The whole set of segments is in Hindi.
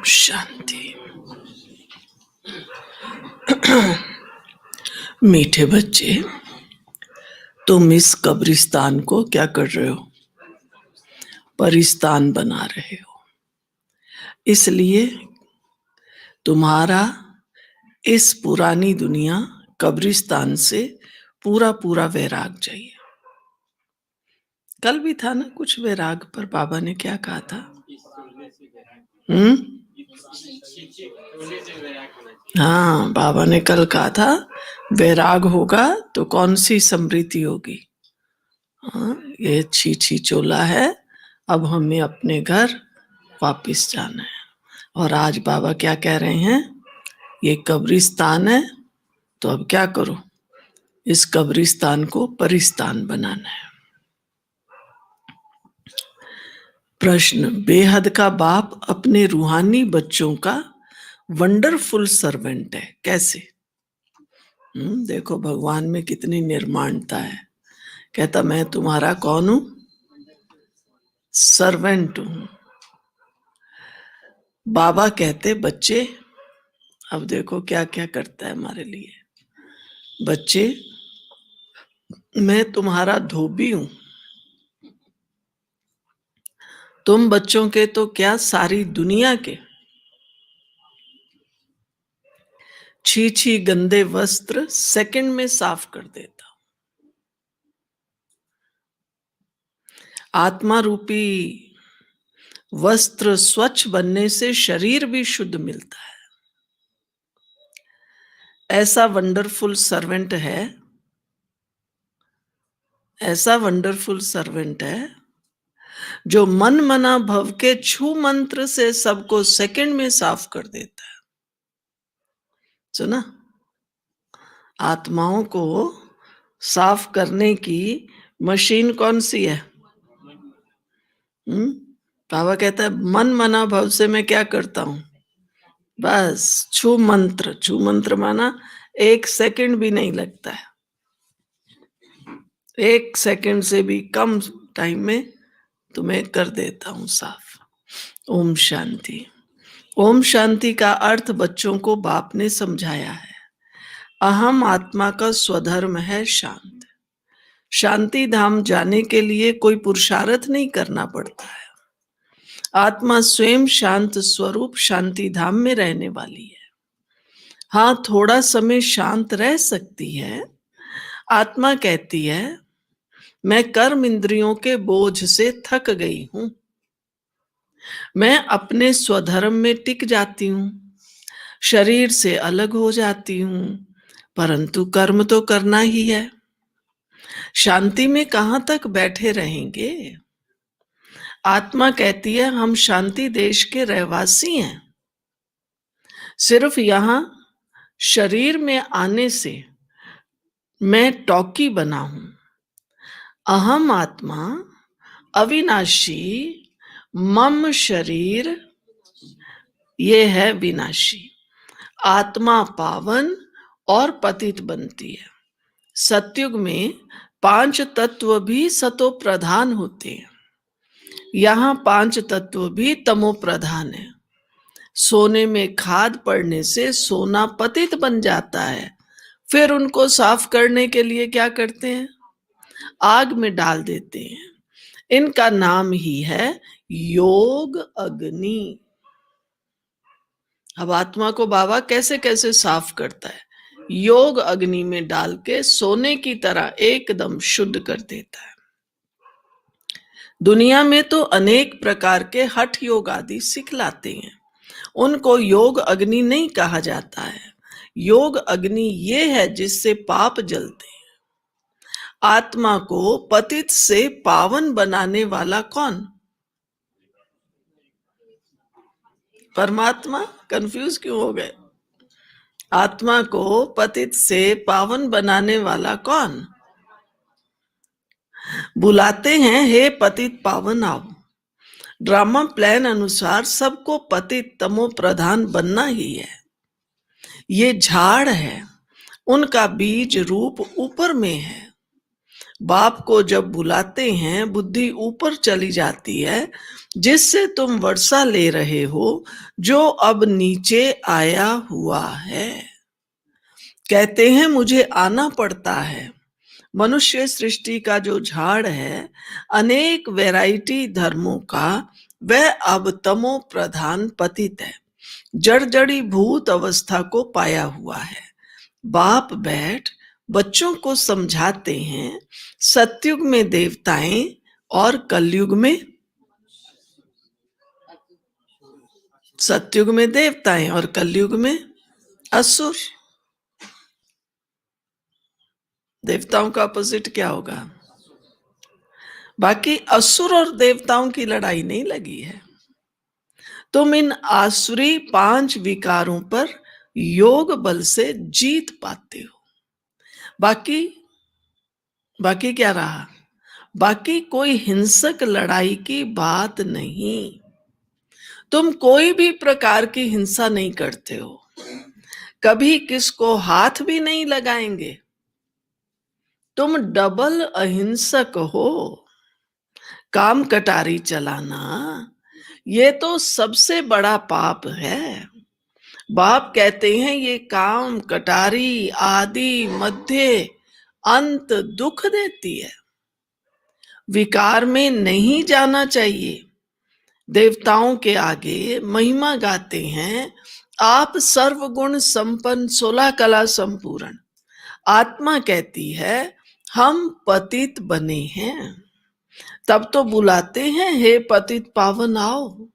शांति। मीठे बच्चे, तुम इस कब्रिस्तान को क्या कर रहे हो? परिस्तान बना रहे हो। इसलिए तुम्हारा इस पुरानी दुनिया कब्रिस्तान से पूरा पूरा वैराग चाहिए। कल भी था ना कुछ वैराग पर, बाबा ने क्या कहा था? हाँ, बाबा ने कल कहा था वैराग होगा तो कौन सी समृद्धि होगी। हाँ, ये छी चोला है, अब हमें अपने घर वापस जाना है। और आज बाबा क्या कह रहे हैं? ये कब्रिस्तान है, तो अब क्या करो? इस कब्रिस्तान को परिस्तान बनाना है। प्रश्न: बेहद का बाप अपने रूहानी बच्चों का वंडरफुल सर्वेंट है, कैसे? देखो भगवान में कितनी निर्माणता है। कहता मैं तुम्हारा कौन हूं? सर्वेंट हूं। बाबा कहते बच्चे, अब देखो क्या क्या करता है हमारे लिए। बच्चे, मैं तुम्हारा धोबी हूं। तुम बच्चों के तो क्या, सारी दुनिया के छी गंदे वस्त्र सेकंड में साफ कर देता। आत्मा रूपी वस्त्र स्वच्छ बनने से शरीर भी शुद्ध मिलता है। ऐसा वंडरफुल सर्वेंट है, ऐसा वंडरफुल सर्वेंट है जो मन मना भव के छू मंत्र से सबको सेकंड में साफ कर देता है। सुना? आत्माओं को साफ करने की मशीन कौन सी है? बाबा कहता है मन मना भव से मैं क्या करता हूं? बस छू मंत्र माना 1 सेकंड भी नहीं लगता है। 1 सेकंड से भी कम टाइम में तुम्हें कर देता हूं साफ। ओम शांति। ओम शांति का अर्थ बच्चों को बाप ने समझाया है। अहम आत्मा का स्वधर्म है शांत। शांति धाम जाने के लिए कोई पुरुषार्थ नहीं करना पड़ता है। आत्मा स्वयं शांत स्वरूप शांति धाम में रहने वाली है। हाँ, थोड़ा समय शांत रह सकती है। आत्मा कहती है मैं कर्म इंद्रियों के बोझ से थक गई हूं, मैं अपने स्वधर्म में टिक जाती हूं, शरीर से अलग हो जाती हूं, परंतु कर्म तो करना ही है। शांति में कहां तक बैठे रहेंगे? आत्मा कहती है हम शांति देश के रहवासी हैं। सिर्फ यहां शरीर में आने से मैं टॉकी बना हूं। अहम आत्मा अविनाशी, मम शरीर ये है विनाशी। आत्मा पावन और पतित बनती है। सतयुग में 5 तत्व भी सतो प्रधान होते हैं, यहां 5 तत्व भी तमो प्रधान है। सोने में खाद पड़ने से सोना पतित बन जाता है, फिर उनको साफ करने के लिए क्या करते हैं? आग में डाल देते हैं। इनका नाम ही है योग अग्नि। अब आत्मा को बाबा कैसे कैसे साफ करता है? योग अग्नि में डाल के सोने की तरह एकदम शुद्ध कर देता है। दुनिया में तो अनेक प्रकार के हठ योग आदि सिखलाते हैं, उनको योग अग्नि नहीं कहा जाता है। योग अग्नि ये है जिससे पाप जलते हैं। आत्मा को पतित से पावन बनाने वाला कौन? परमात्मा। कंफ्यूज क्यों हो गए? आत्मा को पतित से पावन बनाने वाला कौन? बुलाते हैं हे पतित पावन आओ। ड्रामा प्लान अनुसार सबको पतित तमो प्रधान बनना ही है। ये झाड़ है, उनका बीज रूप ऊपर में है। बाप को जब बुलाते हैं बुद्धि ऊपर चली जाती है, जिससे तुम वर्षा ले रहे हो, जो अब नीचे आया हुआ है। कहते हैं मुझे आना पड़ता है। मनुष्य सृष्टि का जो झाड़ है, अनेक वैरायटी धर्मों का, वह अब तमो प्रधान पतित है, जड़ जड़ी भूत अवस्था को पाया हुआ है। बाप बैठ बच्चों को समझाते हैं, सतयुग में देवताएं और कलयुग में, सतयुग में देवताएं और कलयुग में असुर। देवताओं का अपोजिट क्या होगा? बाकी असुर और देवताओं की लड़ाई नहीं लगी है। तुम इन आसुरी 5 विकारों पर योग बल से जीत पाते हो। बाकी बाकी क्या रहा? बाकी कोई हिंसक लड़ाई की बात नहीं। तुम कोई भी प्रकार की हिंसा नहीं करते हो, कभी किसको हाथ भी नहीं लगाएंगे। तुम डबल अहिंसक हो। काम कटारी चलाना ये तो सबसे बड़ा पाप है। बाप कहते हैं ये काम कटारी आदि मध्य अंत दुख देती है, विकार में नहीं जाना चाहिए। देवताओं के आगे महिमा गाते हैं, आप सर्वगुण संपन्न 16 कला संपूर्ण। आत्मा कहती है हम पतित बने हैं, तब तो बुलाते हैं हे पतित पावन आओ।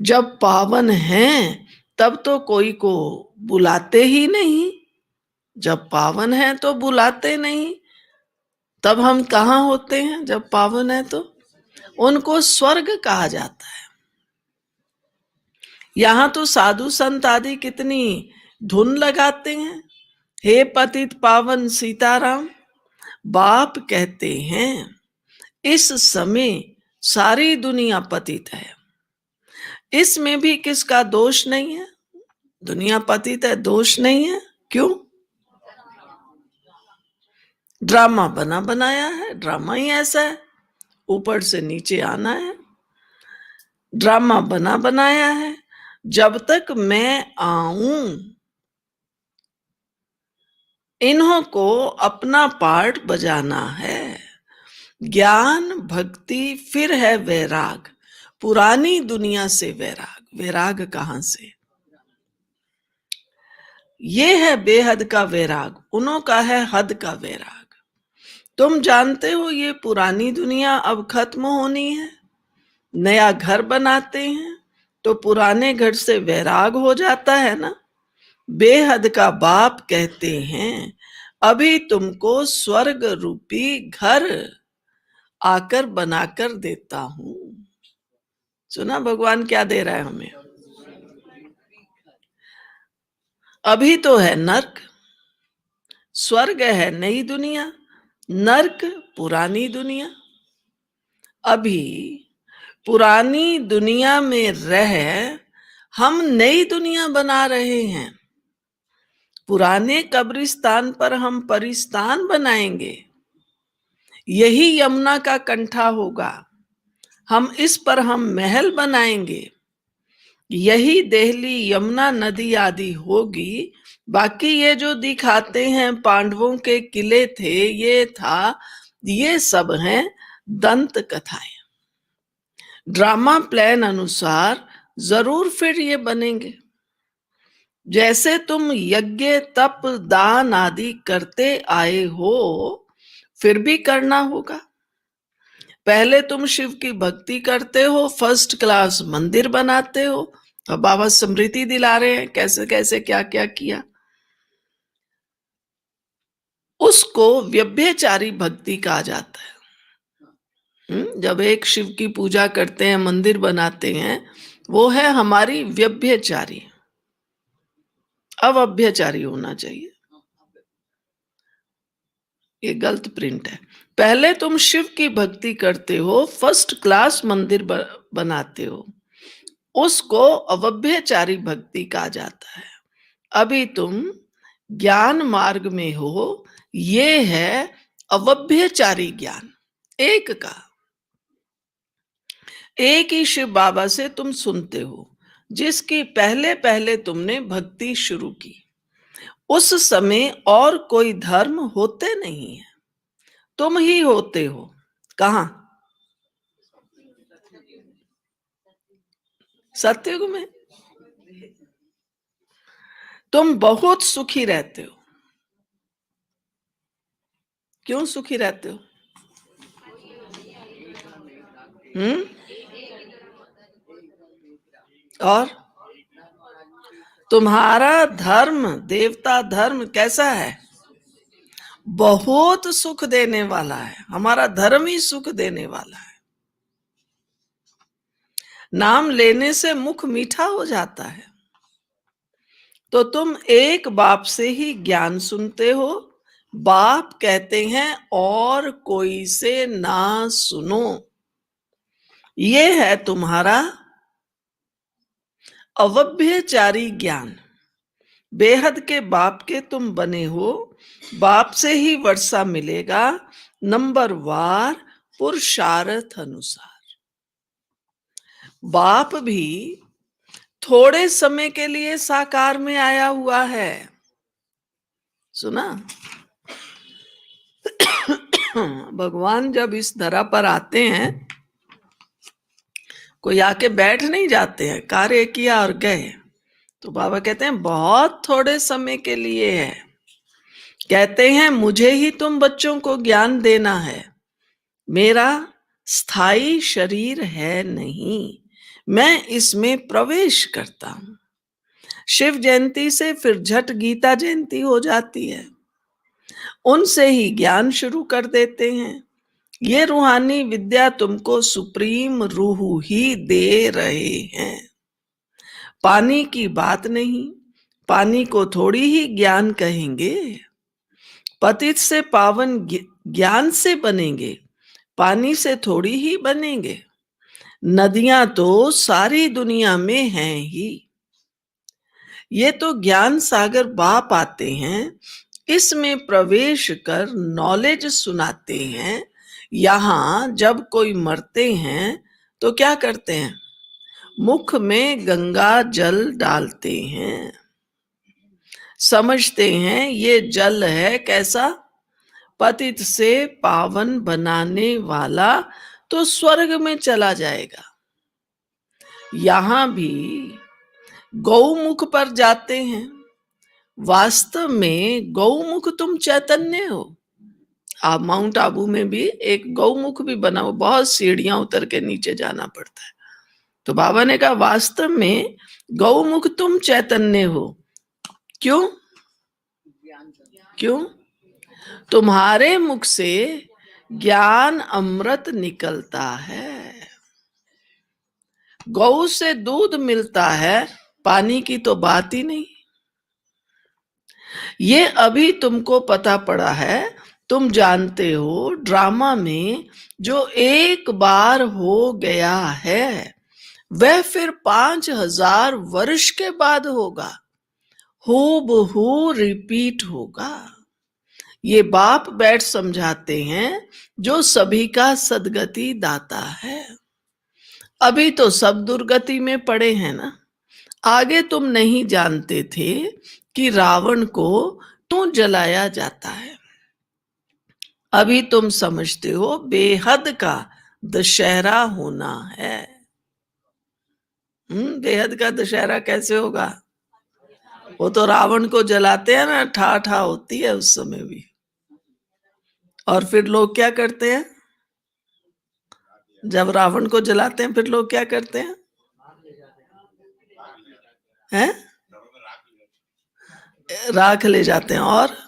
जब पावन हैं तब तो कोई को बुलाते ही नहीं। जब पावन है तो बुलाते नहीं, तब हम कहाँ होते हैं? जब पावन है तो उनको स्वर्ग कहा जाता है। यहां तो साधु संत आदि कितनी धुन लगाते हैं, हे पतित पावन सीताराम। बाप कहते हैं इस समय सारी दुनिया पतित है, इसमें भी किसका दोष नहीं है। दुनिया पतित है, दोष नहीं है। क्यों? ड्रामा बना बनाया है, ड्रामा ही ऐसा है, ऊपर से नीचे आना है। ड्रामा बना बनाया है। जब तक मैं आऊं इन्हों को अपना पार्ट बजाना है। ज्ञान भक्ति फिर है वैराग, पुरानी दुनिया से वैराग। वैराग कहां से? ये है बेहद का वैराग, उन्हों का है हद का वैराग। तुम जानते हो ये पुरानी दुनिया अब खत्म होनी है, नया घर बनाते हैं तो पुराने घर से वैराग हो जाता है ना। बेहद का बाप कहते हैं अभी तुमको स्वर्ग रूपी घर आकर बनाकर देता हूं। सुना भगवान क्या दे रहा है हमें? अभी तो है नर्क, स्वर्ग है नई दुनिया, नर्क पुरानी दुनिया। अभी पुरानी दुनिया में रह हम नई दुनिया बना रहे हैं। पुराने कब्रिस्तान पर हम परिस्तान बनाएंगे, यही यमुना का कंठा होगा। इस पर हम महल बनाएंगे, यही देहली यमुना नदी आदि होगी। बाकी ये जो दिखाते हैं पांडवों के किले थे, ये था, ये सब हैं दंत कथाएं। ड्रामा प्लान अनुसार जरूर फिर ये बनेंगे। जैसे तुम यज्ञ तप दान आदि करते आए हो, फिर भी करना होगा। पहले तुम शिव की भक्ति करते हो, फर्स्ट क्लास मंदिर बनाते हो, अब बाबा स्मृति दिला रहे हैं कैसे कैसे क्या क्या किया। उसको व्यभिचारी भक्ति कहा जाता है। जब एक शिव की पूजा करते हैं, मंदिर बनाते हैं, वो है हमारी व्यभिचारी। अव्यभिचारी होना चाहिए, ये गलत प्रिंट है। पहले तुम शिव की भक्ति करते हो, फर्स्ट क्लास मंदिर बनाते हो, उसको अव्यभिचारी भक्ति कहा जाता है। अभी तुम ज्ञान मार्ग में हो, ये है अवभ्यचारी ज्ञान एक का, एक ही शिव बाबा से तुम सुनते हो, जिसकी पहले पहले तुमने भक्ति शुरू की। उस समय और कोई धर्म होते नहीं है, तुम ही होते हो। कहाँ? सत्युग में। तुम बहुत सुखी रहते हो। क्यों सुखी रहते हो? हम्म। और तुम्हारा धर्म, देवता धर्म कैसा है? बहुत सुख देने वाला है। हमारा धर्म ही सुख देने वाला है। नाम लेने से मुख मीठा हो जाता है। तो तुम एक बाप से ही ज्ञान सुनते हो। बाप कहते हैं और कोई से ना सुनो। ये है तुम्हारा अवभ्यचारी ज्ञान। बेहद के बाप के तुम बने हो। बाप से ही वर्षा मिलेगा, नंबर वार, पुरुषार्थ अनुसार। बाप भी थोड़े समय के लिए साकार में आया हुआ है। सुना? भगवान जब इस धरा पर आते हैं, कोई आके बैठ नहीं जाते हैं, कार्य किया और गए। तो बाबा कहते हैं बहुत थोड़े समय के लिए है। कहते हैं मुझे ही तुम बच्चों को ज्ञान देना है। मेरा स्थायी शरीर है नहीं, मैं इसमें प्रवेश करता हूं। शिव जयंती से फिर झट गीता जयंती हो जाती है। उनसे ही ज्ञान शुरू कर देते हैं। ये रूहानी विद्या तुमको सुप्रीम रूह ही दे रहे हैं। पानी की बात नहीं, पानी को थोड़ी ही ज्ञान कहेंगे। पतित से पावन ज्ञान से बनेंगे, पानी से थोड़ी ही बनेंगे। नदियां तो सारी दुनिया में हैं ही। ये तो ज्ञान सागर बाप आते हैं, इसमें प्रवेश कर नॉलेज सुनाते हैं। यहां जब कोई मरते हैं तो क्या करते हैं? मुख में गंगा जल डालते हैं। समझते हैं ये जल है कैसा? पतित से पावन बनाने वाला, तो स्वर्ग में चला जाएगा। यहां भी गौमुख पर जाते हैं। वास्तव में गौमुख तुम चैतन्य हो। आप माउंट आबू में भी एक गौमुख भी बना हो, बहुत सीढ़ियां उतर के नीचे जाना पड़ता है। तो बाबा ने कहा वास्तव में गौमुख तुम चैतन्य हो। क्यों? क्यों? तुम्हारे मुख से ज्ञान अमृत निकलता है। गौ से दूध मिलता है, पानी की तो बात ही नहीं। ये अभी तुमको पता पड़ा है। तुम जानते हो ड्रामा में जो एक बार हो गया है, वह फिर 5000 वर्ष के बाद होगा। हूबहू रिपीट होगा। ये बाप बैठ समझाते हैं, जो सभी का सदगति दाता है। अभी तो सब दुर्गति में पड़े हैं ना। आगे तुम नहीं जानते थे कि रावण को क्यों जलाया जाता है। अभी तुम समझते हो बेहद का दशहरा होना है। बेहद का दशहरा कैसे होगा? वो तो रावण को जलाते हैं ना, ठा ठा होती है उस समय भी। और फिर लोग क्या करते हैं? जब रावण को जलाते हैं फिर लोग क्या करते हैं? हैं? राख ले जाते हैं। और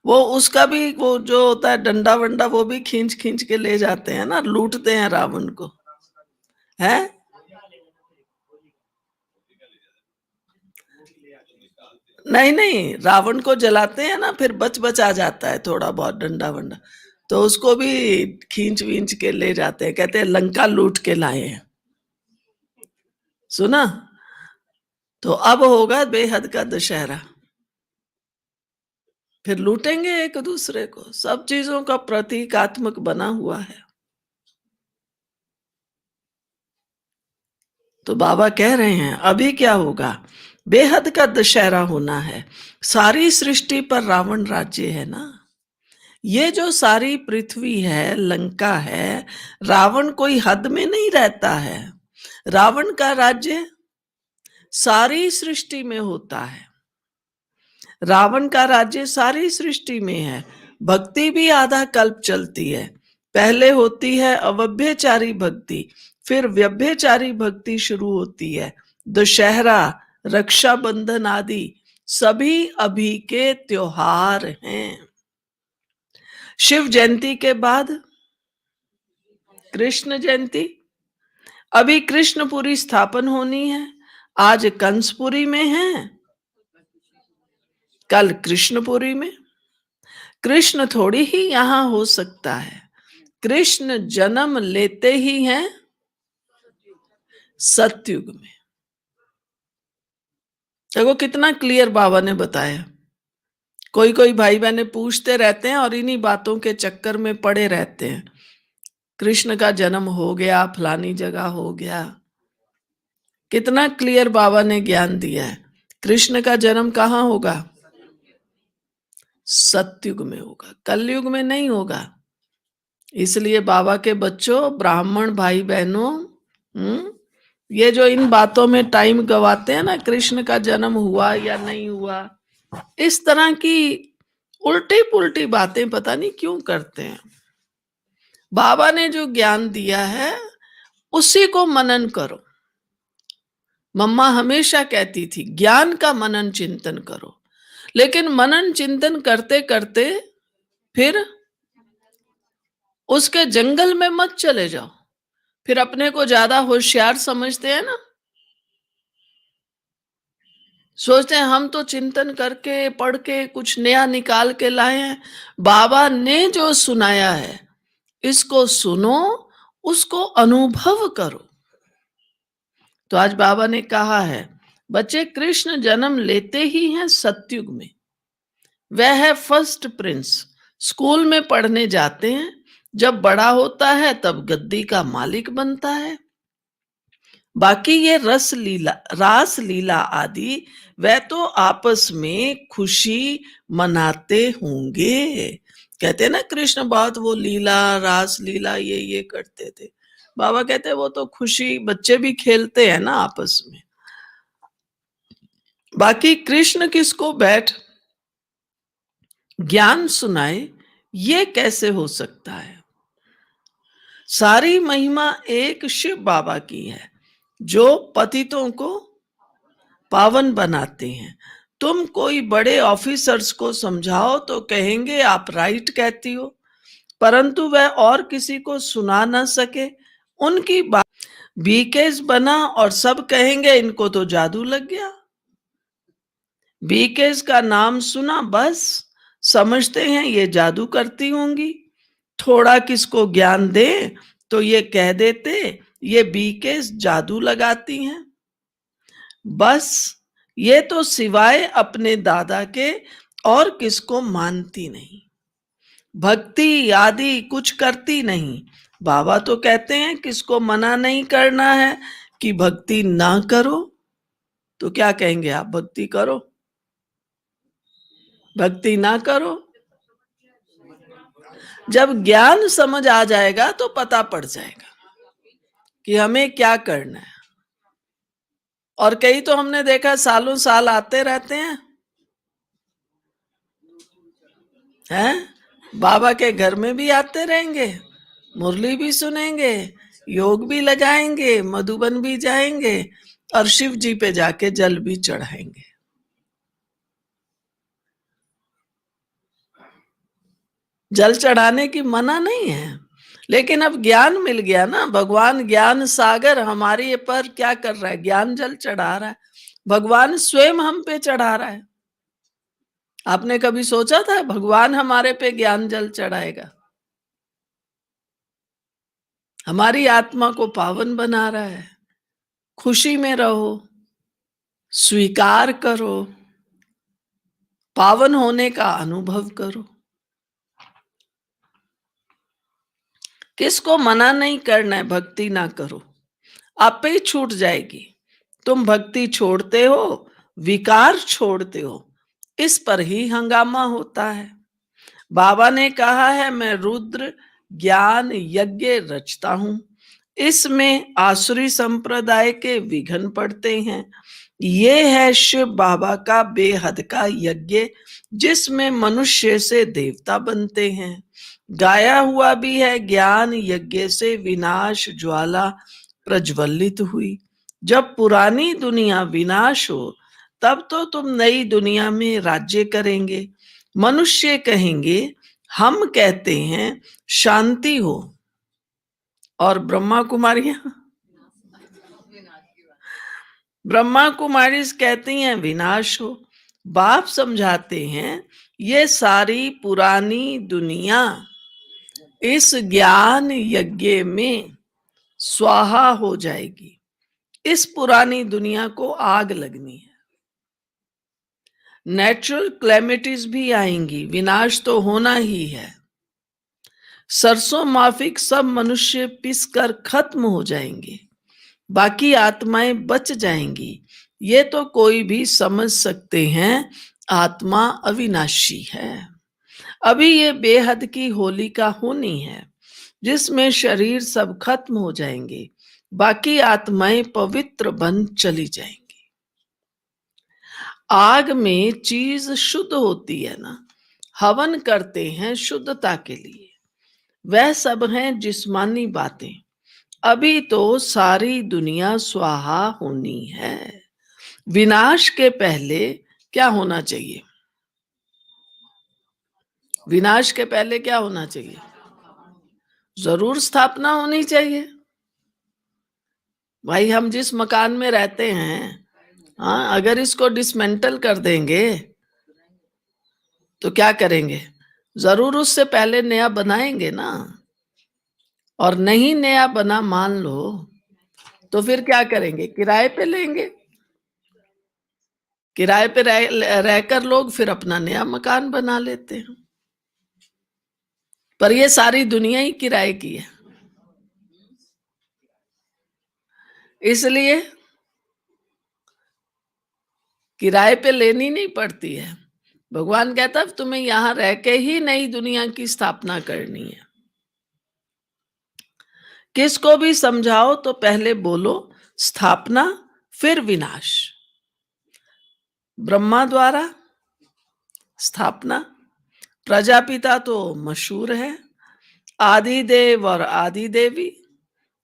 वो उसका भी वो जो होता है डंडा वंडा, वो भी खींच खींच के ले जाते हैं ना, लूटते हैं रावण को। है? नहीं नहीं, रावण को जलाते हैं ना, फिर बच बच आ जाता है थोड़ा बहुत डंडा वंडा, तो उसको भी खींच वींच के ले जाते हैं। कहते हैं लंका लूट के लाए हैं। सुना? तो अब होगा बेहद का दशहरा। फिर लूटेंगे एक दूसरे को। सब चीजों का प्रतीकात्मक बना हुआ है। तो बाबा कह रहे हैं अभी क्या होगा, बेहद का दशहरा होना है। सारी सृष्टि पर रावण राज्य है ना। ये जो सारी पृथ्वी है, लंका है, रावण कोई हद में नहीं रहता है। रावण का राज्य सारी सृष्टि में होता है। रावण का राज्य सारी सृष्टि में है। भक्ति भी आधा कल्प चलती है। पहले होती है अव्यभिचारी भक्ति, फिर व्यभिचारी भक्ति शुरू होती है। दशहरा, रक्षाबंधन आदि सभी अभी के त्योहार हैं। शिव जयंती के बाद कृष्ण जयंती। अभी कृष्णपुरी स्थापन होनी है। आज कंसपुरी में है, कल कृष्णपुरी में। कृष्ण थोड़ी ही यहां हो सकता है। कृष्ण जन्म लेते ही हैं सतयुग में। देखो कितना क्लियर बाबा ने बताया। कोई कोई भाई बहने पूछते रहते हैं और इन्हीं बातों के चक्कर में पड़े रहते हैं। कृष्ण का जन्म हो गया, फलानी जगह हो गया। कितना क्लियर बाबा ने ज्ञान दिया है। कृष्ण का जन्म कहाँ होगा? सतयुग में होगा, कलयुग में नहीं होगा। इसलिए बाबा के बच्चों, ब्राह्मण भाई बहनों, ये जो इन बातों में टाइम गवाते हैं ना, कृष्ण का जन्म हुआ या नहीं हुआ, इस तरह की उल्टी पुल्टी बातें पता नहीं क्यों करते हैं। बाबा ने जो ज्ञान दिया है उसी को मनन करो। मम्मा हमेशा कहती थी ज्ञान का मनन चिंतन करो। लेकिन मनन चिंतन करते करते फिर उसके जंगल में मत चले जाओ। फिर अपने को ज्यादा होशियार समझते हैं ना, सोचते हैं हम तो चिंतन करके पढ़ के कुछ नया निकाल के लाए हैं। बाबा ने जो सुनाया है इसको सुनो, उसको अनुभव करो। तो आज बाबा ने कहा है बच्चे, कृष्ण जन्म लेते ही हैं सतयुग में। वह है फर्स्ट प्रिंस। स्कूल में पढ़ने जाते हैं, जब बड़ा होता है तब गद्दी का मालिक बनता है। बाकी ये रस लीला, रास लीला आदि वह तो आपस में खुशी मनाते होंगे। कहते हैं ना कृष्ण बहुत वो लीला, रास लीला ये करते थे। बाबा कहते हैं वो तो खुशी, बच्चे भी खेलते हैं ना आपस में। बाकी कृष्ण किसको बैठ ज्ञान सुनाए, ये कैसे हो सकता है? सारी महिमा एक शिव बाबा की है जो पतितों को पावन बनाते हैं। तुम कोई बड़े ऑफिसर्स को समझाओ तो कहेंगे आप राइट कहती हो, परंतु वह और किसी को सुना ना सके उनकी बात बीकेस बना और सब कहेंगे इनको तो जादू लग गया। बीकेस का नाम सुना बस समझते हैं ये जादू करती होंगी। थोड़ा किसको ज्ञान दे तो ये कह देते ये बीकेस जादू लगाती हैं। बस ये तो सिवाय अपने दादा के और किसको मानती नहीं, भक्ति आदि कुछ करती नहीं। बाबा तो कहते हैं किसको मना नहीं करना है कि भक्ति ना करो। तो क्या कहेंगे आप? भक्ति करो, भक्ति ना करो। जब ज्ञान समझ आ जाएगा तो पता पड़ जाएगा कि हमें क्या करना है। और कई तो हमने देखा सालों साल आते रहते हैं बाबा के घर में भी आते रहेंगे, मुरली भी सुनेंगे, योग भी लगाएंगे, मधुबन भी जाएंगे और शिव जी पे जाके जल भी चढ़ाएंगे। जल चढ़ाने की मना नहीं है, लेकिन अब ज्ञान मिल गया ना। भगवान ज्ञान सागर हमारे पर क्या कर रहा है? ज्ञान जल चढ़ा रहा है। भगवान स्वयं हम पे चढ़ा रहा है। आपने कभी सोचा था भगवान हमारे पे ज्ञान जल चढ़ाएगा? हमारी आत्मा को पावन बना रहा है। खुशी में रहो, स्वीकार करो। पावन होने का अनुभव करो। किसको मना नहीं करना है भक्ति ना करो, आप पे ही छूट जाएगी। तुम भक्ति छोड़ते हो, विकार छोड़ते हो, इस पर ही हंगामा होता है। बाबा ने कहा है मैं रुद्र ज्ञान यज्ञ रचता हूं, इसमें आसुरी संप्रदाय के विघ्न पड़ते हैं। ये है शिव बाबा का बेहद का यज्ञ, जिसमें मनुष्य से देवता बनते हैं। गाया हुआ भी है ज्ञान यज्ञ से विनाश ज्वाला प्रज्वलित हुई। जब पुरानी दुनिया विनाश हो, तब तो तुम नई दुनिया में राज्य करेंगे। मनुष्य कहेंगे, हम कहते हैं शांति हो, और ब्रह्मा कुमारियां, ब्रह्मा कुमारी कहती हैं विनाश हो। बाप समझाते हैं ये सारी पुरानी दुनिया इस ज्ञान यज्ञ में स्वाहा हो जाएगी। इस पुरानी दुनिया को आग लगनी है। नेचुरल क्लेमिटीज भी आएंगी, विनाश तो होना ही है। सरसों माफिक सब मनुष्य पिस कर खत्म हो जाएंगे, बाकी आत्माएं बच जाएंगी। ये तो कोई भी समझ सकते हैं, आत्मा अविनाशी है। अभी ये बेहद की होलिका होनी है, जिसमें शरीर सब खत्म हो जाएंगे, बाकी आत्माएं पवित्र बन चली जाएंगी। आग में चीज शुद्ध होती है ना, हवन करते हैं शुद्धता के लिए, वह सब हैं जिस्मानी बातें। अभी तो सारी दुनिया स्वाहा होनी है। विनाश के पहले क्या होना चाहिए? विनाश के पहले क्या होना चाहिए? जरूर स्थापना होनी चाहिए। भाई हम जिस मकान में रहते हैं, हाँ, अगर इसको डिसमेंटल कर देंगे तो क्या करेंगे? जरूर उससे पहले नया बनाएंगे ना। और नहीं नया बना मान लो, तो फिर क्या करेंगे? किराए पे लेंगे। किराए पे रहकर लोग फिर अपना नया मकान बना लेते हैं। पर ये सारी दुनिया ही किराए की है, इसलिए किराए पे लेनी नहीं पड़ती है। भगवान कहता है तुम्हें यहां रह के ही नई दुनिया की स्थापना करनी है। किसको भी समझाओ तो पहले बोलो स्थापना, फिर विनाश। ब्रह्मा द्वारा स्थापना, प्रजापिता तो मशहूर है, आदि देव और आदि देवी,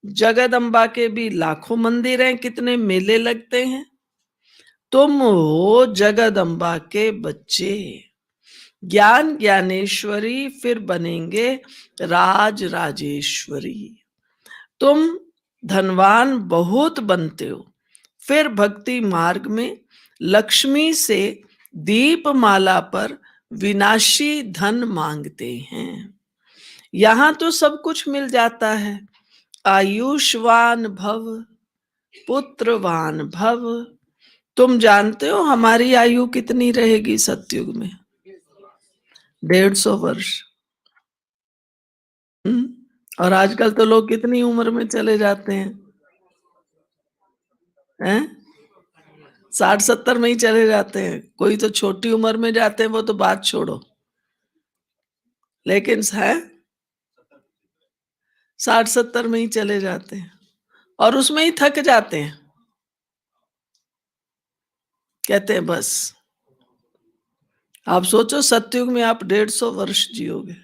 जगदम्बा के भी लाखों मंदिर हैं, कितने मेले लगते हैं। तुम हो जगदम्बा के बच्चे, ज्ञान ज्ञानेश्वरी फिर बनेंगे राज राजेश्वरी। तुम धनवान बहुत बनते हो, फिर भक्ति मार्ग में लक्ष्मी से दीपमाला पर विनाशी धन मांगते हैं। यहां तो सब कुछ मिल जाता है, आयुष्वान भव पुत्रवान भव। तुम जानते हो हमारी आयु कितनी रहेगी सतयुग में? 150 वर्ष। और आजकल तो लोग कितनी उम्र में चले जाते हैं? 60-70 में ही चले जाते हैं। कोई तो छोटी उम्र में जाते हैं, वो तो बात छोड़ो। लेकिन है 60-70 में ही चले जाते हैं, और उसमें ही थक जाते हैं। कहते हैं बस। आप सोचो सतयुग में आप 150 वर्ष जियोगे,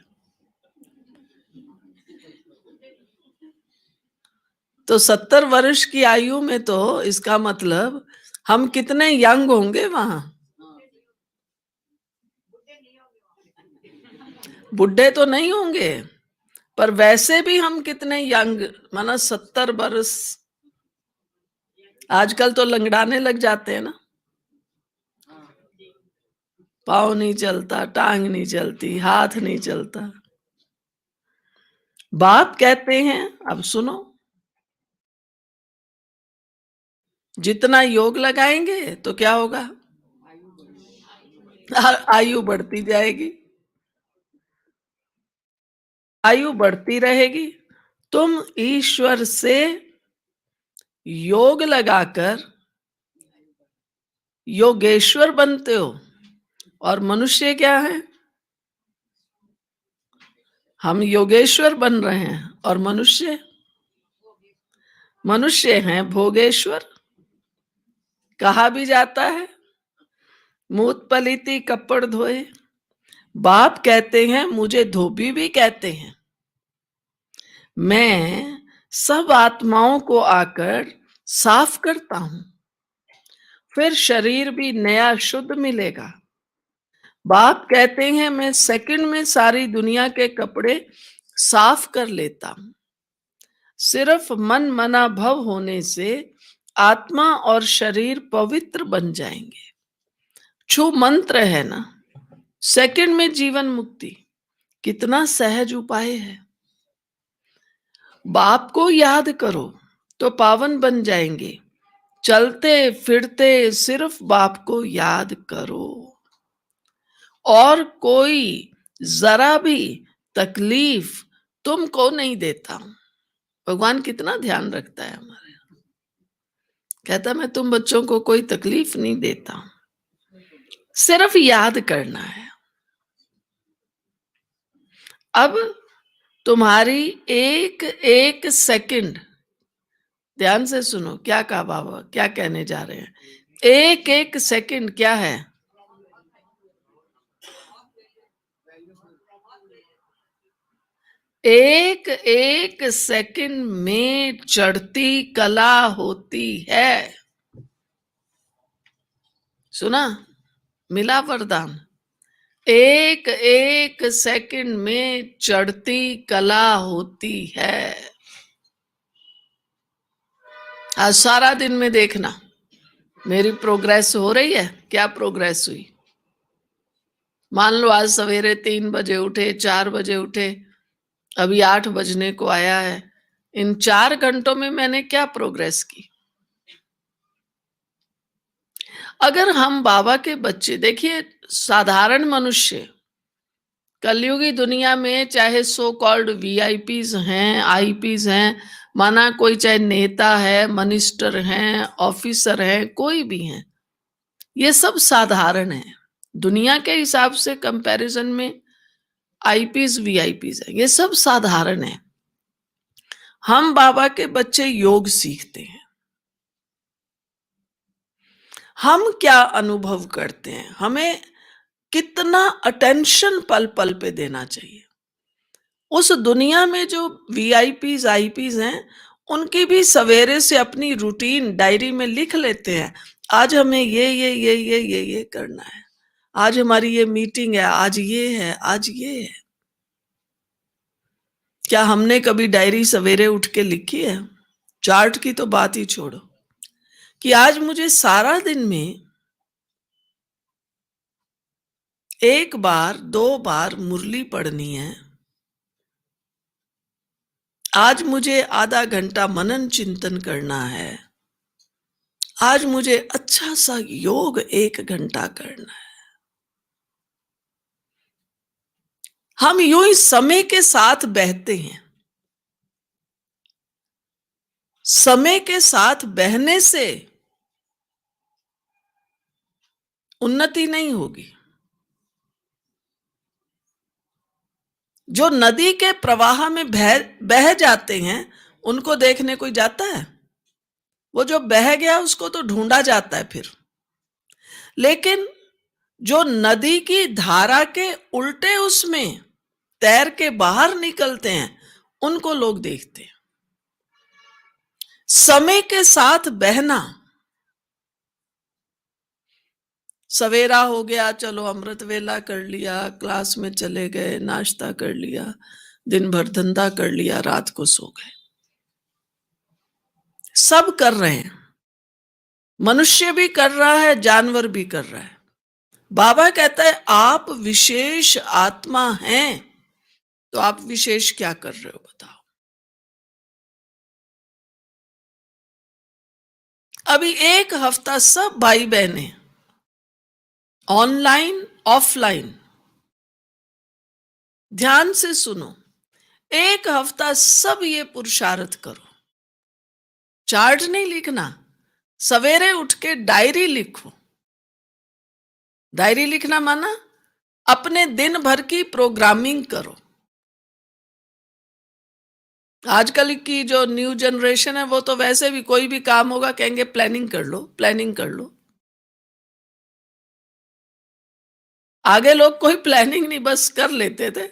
तो 70 वर्ष की आयु में तो इसका मतलब हम कितने यंग होंगे वहां। बुढ़े तो नहीं होंगे, पर वैसे भी हम कितने यंग, माना 70 वर्ष। आजकल तो लंगड़ाने लग जाते हैं ना, पाँव नहीं चलता, टांग नहीं चलती, हाथ नहीं चलता। बाप कहते हैं, अब सुनो, जितना योग लगाएंगे तो क्या होगा? आयु बढ़ती जाएगी, आयु बढ़ती रहेगी। तुम ईश्वर से योग लगाकर योगेश्वर बनते हो। और मनुष्य क्या है? हम योगेश्वर बन रहे हैं, और मनुष्य मनुष्य हैं भोगेश्वर। कहा भी जाता है, मूत पलीती कपड़ धोए। बाप कहते हैं, मुझे धोबी भी कहते हैं। मैं सब आत्माओं को आकर साफ करता हूं, फिर शरीर भी नया शुद्ध मिलेगा। बाप कहते हैं, मैं सेकंड में सारी दुनिया के कपड़े साफ कर लेता हूं। सिर्फ मन मना भव होने से आत्मा और शरीर पवित्र बन जाएंगे। छू मंत्र है ना, सेकंड में जीवन मुक्ति। कितना सहज उपाय है। बाप को याद करो तो पावन बन जाएंगे। चलते फिरते सिर्फ बाप को याद करो, और कोई जरा भी तकलीफ तुमको नहीं देता हूं। भगवान कितना ध्यान रखता है हमारे। कहता, मैं तुम बच्चों को कोई तकलीफ नहीं देता हूं, सिर्फ याद करना है। अब तुम्हारी एक एक सेकंड, ध्यान से सुनो क्या कहा बाबा, क्या कहने जा रहे हैं। एक एक सेकंड क्या है? एक एक सेकंड में चढ़ती कला होती है। सुना? मिला वरदान। एक एक सेकंड में चढ़ती कला होती है। आज सारा दिन में देखना मेरी प्रोग्रेस हो रही है। क्या प्रोग्रेस हुई? मान लो आज सवेरे 3 बजे उठे, 4 बजे उठे, अभी 8 बजने को आया है। इन 4 घंटों में मैंने क्या प्रोग्रेस की? अगर हम बाबा के बच्चे, देखिए साधारण मनुष्य कलयुगी दुनिया में, चाहे सो कॉल्ड वीआईपीज हैं, आईपीज हैं, माना कोई चाहे नेता है, मिनिस्टर हैं, ऑफिसर हैं, कोई भी हैं, ये सब साधारण है। दुनिया के हिसाब से कंपैरिजन में आईपीज वीआईपीज है, ये सब साधारण है। हम बाबा के बच्चे योग सीखते हैं। हम क्या अनुभव करते हैं, हमें कितना अटेंशन पल पल पे देना चाहिए। उस दुनिया में जो वीआईपीज आईपीज हैं, उनकी भी सवेरे से अपनी रूटीन डायरी में लिख लेते हैं। आज हमें ये करना है, आज हमारी ये मीटिंग है, आज ये है, आज ये है। क्या हमने कभी डायरी सवेरे उठ के लिखी है? चार्ट की तो बात ही छोड़ो, कि आज मुझे सारा दिन में 1 बार 2 बार मुरली पढ़नी है, आज मुझे आधा घंटा मनन चिंतन करना है, आज मुझे अच्छा सा योग 1 घंटा करना है। हम यूं ही समय के साथ बहते हैं। समय के साथ बहने से उन्नति नहीं होगी। जो नदी के प्रवाह में बह जाते हैं, उनको देखने कोई जाता है? वो जो बह गया उसको तो ढूंढा जाता है फिर। लेकिन जो नदी की धारा के उल्टे उसमें तैर के बाहर निकलते हैं, उनको लोग देखते हैं। समय के साथ बहना। सवेरा हो गया, चलो अमृत वेला कर लिया, क्लास में चले गए, नाश्ता कर लिया, दिन भर धंधा कर लिया, रात को सो गए। सब कर रहे हैं, मनुष्य भी कर रहा है, जानवर भी कर रहा है। बाबा कहता है, आप विशेष आत्मा हैं, तो आप विशेष क्या कर रहे हो बताओ। अभी 1 हफ्ता सब भाई बहनें ऑनलाइन ऑफलाइन ध्यान से सुनो। 1 हफ्ता सब ये पुरुषार्थ करो। चार्ट नहीं लिखना, सवेरे उठ के डायरी लिखो। डायरी लिखना माना अपने दिन भर की प्रोग्रामिंग करो। आजकल की जो न्यू जनरेशन है वो तो वैसे भी कोई भी काम होगा कहेंगे प्लानिंग कर लो, प्लानिंग कर लो। आगे लोग कोई प्लानिंग नहीं, बस कर लेते थे।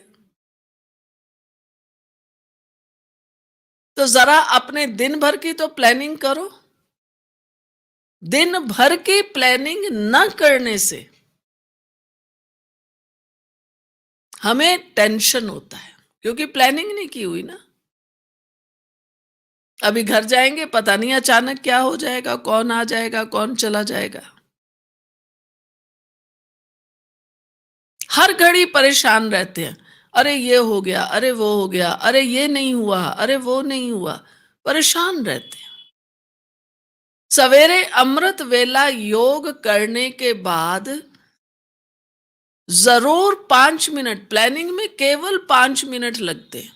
तो जरा अपने दिन भर की तो प्लानिंग करो। दिन भर की प्लानिंग न करने से हमें टेंशन होता है, क्योंकि प्लानिंग नहीं की हुई ना। अभी घर जाएंगे, पता नहीं अचानक क्या हो जाएगा, कौन आ जाएगा, कौन चला जाएगा। हर घड़ी परेशान रहते हैं, अरे ये हो गया, अरे वो हो गया, अरे ये नहीं हुआ, अरे वो नहीं हुआ, परेशान रहते हैं। सवेरे अमृत वेला योग करने के बाद जरूर 5 मिनट, प्लानिंग में केवल 5 मिनट लगते हैं।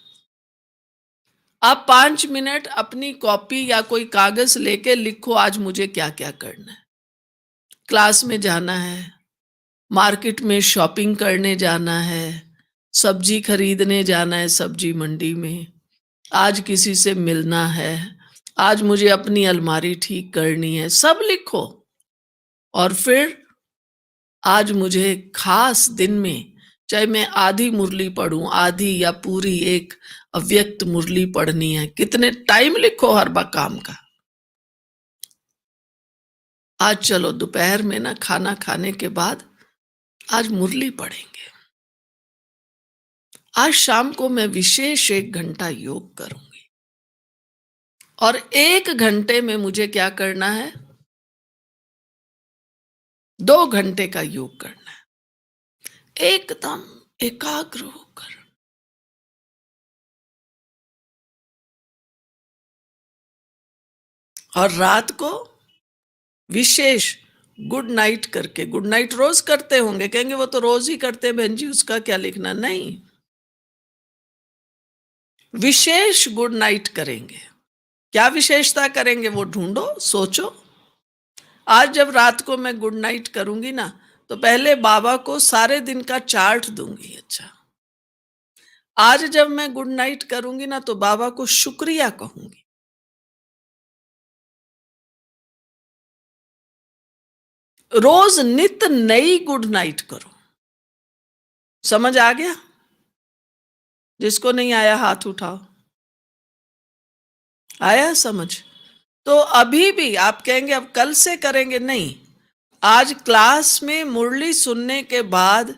आप 5 मिनट अपनी कॉपी या कोई कागज लेके लिखो, आज मुझे क्या क्या करना है। क्लास में जाना है, मार्केट में शॉपिंग करने जाना है, सब्जी खरीदने जाना है सब्जी मंडी में, आज किसी से मिलना है, आज मुझे अपनी अलमारी ठीक करनी है, सब लिखो। और फिर आज मुझे खास दिन में, चाहे मैं आधी मुरली पढ़ूं, आधी या पूरी एक अव्यक्त मुरली पढ़नी है, कितने टाइम लिखो हर काम का। आज चलो दोपहर में ना खाना खाने के बाद आज मुरली पढ़ेंगे। आज शाम को मैं विशेष 1 घंटा योग करूंगी। और 1 घंटे में मुझे क्या करना है? 2 घंटे का योग करना है, एकदम एकाग्र होकर। और रात को विशेष गुड नाइट करके, गुड नाइट रोज करते होंगे, कहेंगे वो तो रोज ही करते हैं बहन जी, उसका क्या लिखना। नहीं, विशेष गुड नाइट करेंगे। क्या विशेषता करेंगे वो ढूंढो, सोचो। आज जब रात को मैं गुड नाइट करूंगी ना, तो पहले बाबा को सारे दिन का चार्ट दूंगी। अच्छा, आज जब मैं गुड नाइट करूंगी ना, तो बाबा को शुक्रिया कहूंगी। रोज नित नई गुड नाइट करो। समझ आ गया? जिसको नहीं आया हाथ उठाओ। आया समझ? तो अभी भी आप कहेंगे अब कल से करेंगे, नहीं, आज क्लास में मुरली सुनने के बाद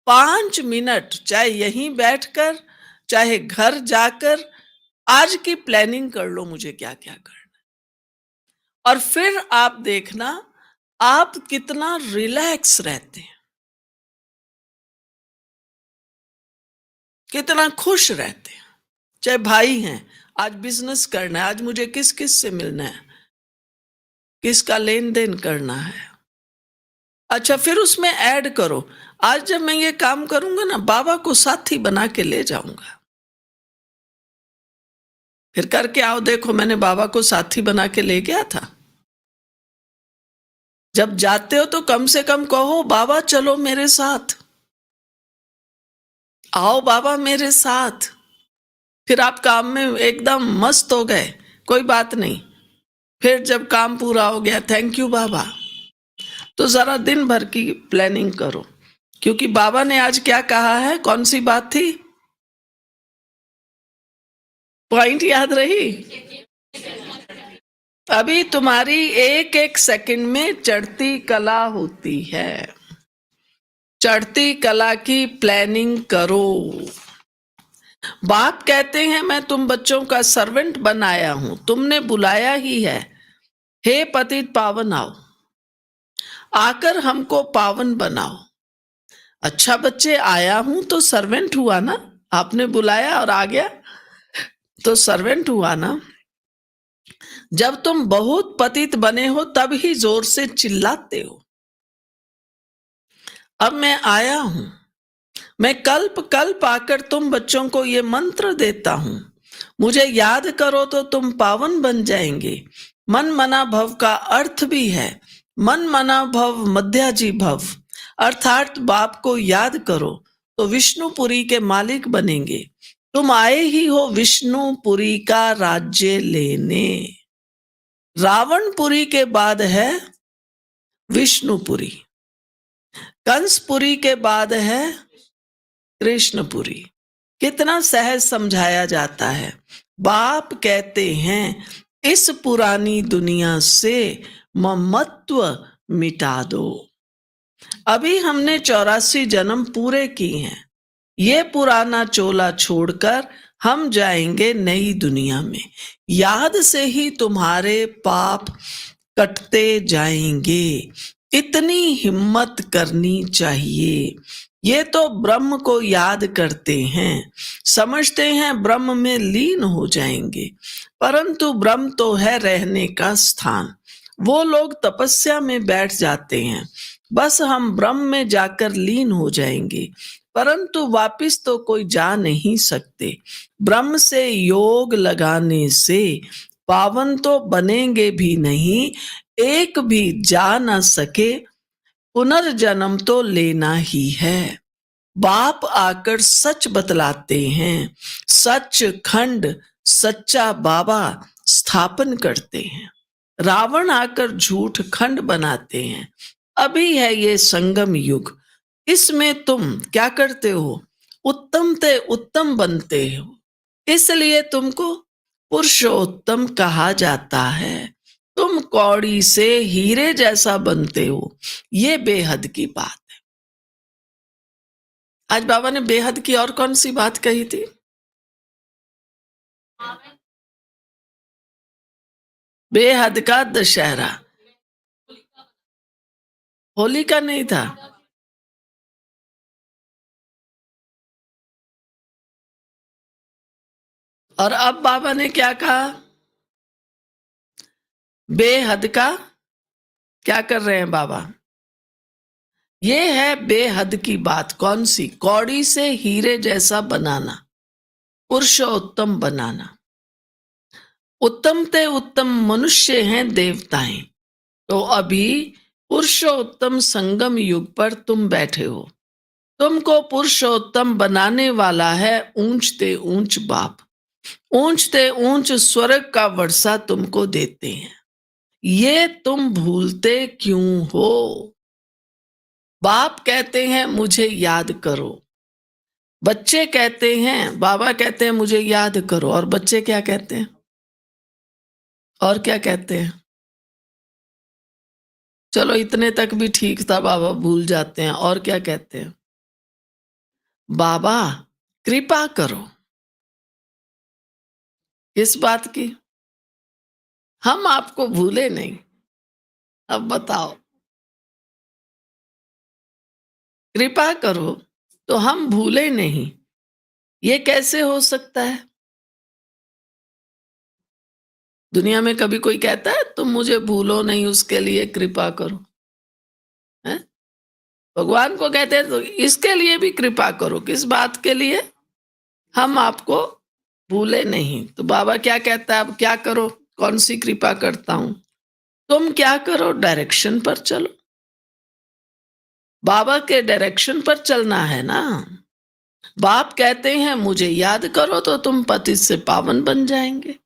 5 मिनट, चाहे यहीं बैठकर चाहे घर जाकर, आज की प्लानिंग कर लो मुझे क्या क्या करना है। और फिर आप देखना आप कितना रिलैक्स रहते हैं, कितना खुश रहते हैं। चाहे भाई हैं, आज बिजनेस करना है, आज मुझे किस किस से मिलना है, किसका लेन देन करना है। अच्छा, फिर उसमें ऐड करो, आज जब मैं ये काम करूंगा ना, बाबा को साथी बना के ले जाऊंगा। फिर करके आओ, देखो मैंने बाबा को साथी बना के ले गया था। जब जाते हो तो कम से कम कहो बाबा चलो मेरे साथ, आओ बाबा मेरे साथ। फिर आप काम में एकदम मस्त हो गए, कोई बात नहीं। फिर जब काम पूरा हो गया, थैंक यू बाबा। तो जरा दिन भर की प्लानिंग करो, क्योंकि बाबा ने आज क्या कहा है, कौन सी बात थी, पॉइंट याद रही? अभी तुम्हारी एक एक सेकंड में चढ़ती कला होती है। चढ़ती कला की प्लानिंग करो। बाप कहते हैं मैं तुम बच्चों का सर्वेंट बनाया हूं, तुमने बुलाया ही है, हे पतित पावन आओ, आकर हमको पावन बनाओ। अच्छा बच्चे, आया हूं तो सर्वेंट हुआ ना, आपने बुलाया और आ गया तो सर्वेंट हुआ ना। जब तुम बहुत पतित बने हो तब ही जोर से चिल्लाते हो। अब मैं आया हूं, मैं कल्प कल्प आकर तुम बच्चों को ये मंत्र देता हूं, मुझे याद करो तो तुम पावन बन जाएंगे। मन मना भव का अर्थ भी है मन मना भव मध्याजी भव, अर्थात बाप को याद करो तो विष्णुपुरी के मालिक बनेंगे। तुम आए ही हो विष्णुपुरी का राज्य लेने। रावणपुरी के बाद है विष्णुपुरी, कंसपुरी के बाद है कृष्णपुरी। कितना सहज समझाया जाता है। बाप कहते हैं इस पुरानी दुनिया से ममत्व मिटा दो। अभी हमने 84 जन्म पूरे किए हैं, ये पुराना चोला छोड़कर हम जाएंगे नई दुनिया में। याद से ही तुम्हारे पाप कटते जाएंगे, इतनी हिम्मत करनी चाहिए। ये तो ब्रह्म को याद करते हैं, समझते हैं ब्रह्म में लीन हो जाएंगे, परंतु ब्रह्म तो है रहने का स्थान। वो लोग तपस्या में बैठ जाते हैं, बस हम ब्रह्म में जाकर लीन हो जाएंगे, परंतु वापिस तो कोई जा नहीं सकते। ब्रह्म से योग लगाने से पावन तो बनेंगे भी नहीं, एक भी जा न सके, पुनर्जन्म तो लेना ही है। बाप आकर सच बतलाते हैं, सच खंड सच्चा बाबा स्थापन करते हैं। रावण आकर झूठ खंड बनाते हैं। अभी है ये संगम युग, इसमें तुम क्या करते हो, उत्तम ते उत्तम बनते हो, इसलिए तुमको पुरुषोत्तम कहा जाता है। तुम कौड़ी से हीरे जैसा बनते हो, ये बेहद की बात है। आज बाबा ने बेहद की और कौन सी बात कही थी? बेहद का दशहरा, होली का नहीं था। और अब बाबा ने क्या कहा? बेहद का क्या कर रहे हैं बाबा? ये है बेहद की बात। कौन सी? कौड़ी से हीरे जैसा बनाना, पुरुषोत्तम बनाना। उत्तम ते उत्तम मनुष्य हैं देवताएं। तो अभी पुरुषोत्तम संगम युग पर तुम बैठे हो, तुमको पुरुषोत्तम बनाने वाला है ऊंचते ऊंच बाप। ऊंचते ऊंच स्वर्ग का वर्षा तुमको देते हैं, ये तुम भूलते क्यों हो? बाप कहते हैं मुझे याद करो, बच्चे कहते हैं, बाबा कहते हैं मुझे याद करो, और बच्चे क्या कहते हैं? और क्या कहते हैं? चलो इतने तक भी ठीक था, बाबा भूल जाते हैं। और क्या कहते हैं? बाबा कृपा करो। किस बात की? हम आपको भूले नहीं। अब बताओ, कृपा करो तो हम भूले नहीं, ये कैसे हो सकता है? दुनिया में कभी कोई कहता है तुम मुझे भूलो नहीं, उसके लिए कृपा करो? है? भगवान को कहते हैं तो इसके लिए भी कृपा करो। किस बात के लिए? हम आपको भूले नहीं। तो बाबा क्या कहता है? अब क्या करो? कौन सी कृपा करता हूं? तुम क्या करो? डायरेक्शन पर चलो। बाबा के डायरेक्शन पर चलना है ना। बाप कहते हैं मुझे याद करो तो तुम पतित से पावन बन जाएंगे।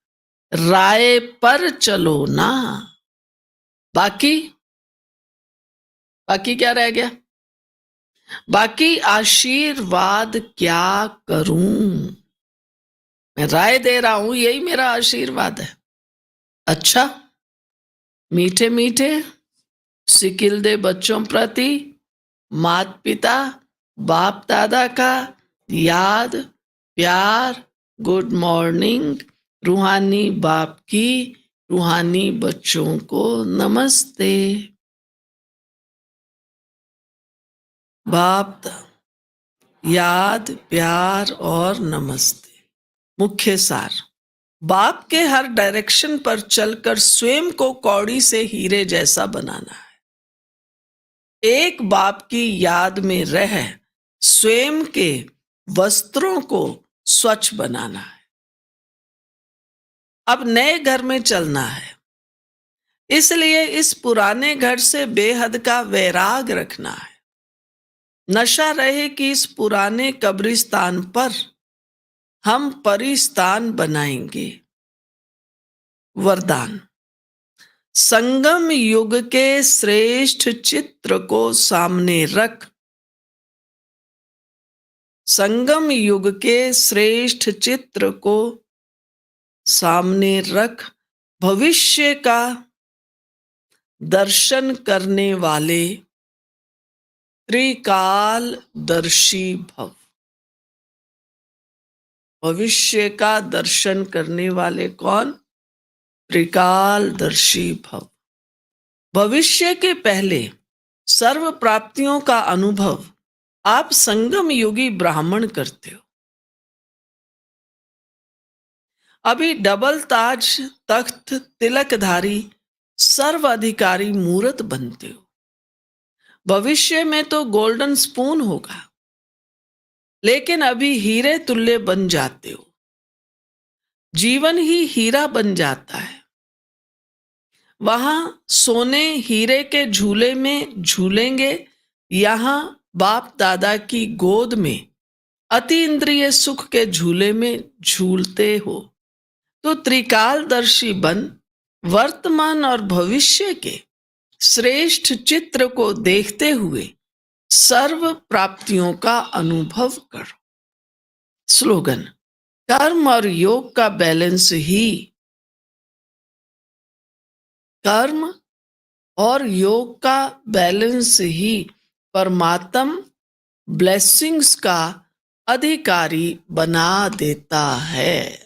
राय पर चलो ना। बाकी बाकी क्या रह गया? बाकी आशीर्वाद क्या करूं? मैं राय दे रहा हूं, यही मेरा आशीर्वाद है। अच्छा, मीठे मीठे सिकिल दे बच्चों प्रति माता पिता बाप दादा का याद प्यार, गुड मॉर्निंग। रूहानी बाप की रूहानी बच्चों को नमस्ते। बाप याद प्यार और नमस्ते। मुख्य सार, बाप के हर डायरेक्शन पर चलकर स्वयं को कौड़ी से हीरे जैसा बनाना है। एक बाप की याद में रह स्वयं के वस्त्रों को स्वच्छ बनाना है। अब नए घर में चलना है, इसलिए इस पुराने घर से बेहद का वैराग रखना है। नशा रहे कि इस पुराने कब्रिस्तान पर हम परिस्तान बनाएंगे। वरदान। संगम युग के श्रेष्ठ चित्र को सामने रख, संगम युग के श्रेष्ठ चित्र को सामने रख, भविष्य का दर्शन करने वाले त्रिकालदर्शी भव। भविष्य का दर्शन करने वाले कौन? त्रिकालदर्शी भव। भविष्य के पहले सर्व प्राप्तियों का अनुभव आप संगम युगी ब्राह्मण करते हो। अभी डबल ताज तख्त तिलकधारी सर्व अधिकारी मूर्त बनते हो। भविष्य में तो गोल्डन स्पून होगा, लेकिन अभी हीरे तुल्य बन जाते हो। जीवन ही हीरा बन जाता है। वहां सोने हीरे के झूले में झूलेंगे, यहां बाप दादा की गोद में अति इंद्रिय सुख के झूले में झूलते हो। तो त्रिकालदर्शी बन वर्तमान और भविष्य के श्रेष्ठ चित्र को देखते हुए सर्व प्राप्तियों का अनुभव करो। स्लोगन। कर्म और योग का बैलेंस ही, कर्म और योग का बैलेंस ही परमात्म ब्लेसिंग्स का अधिकारी बना देता है।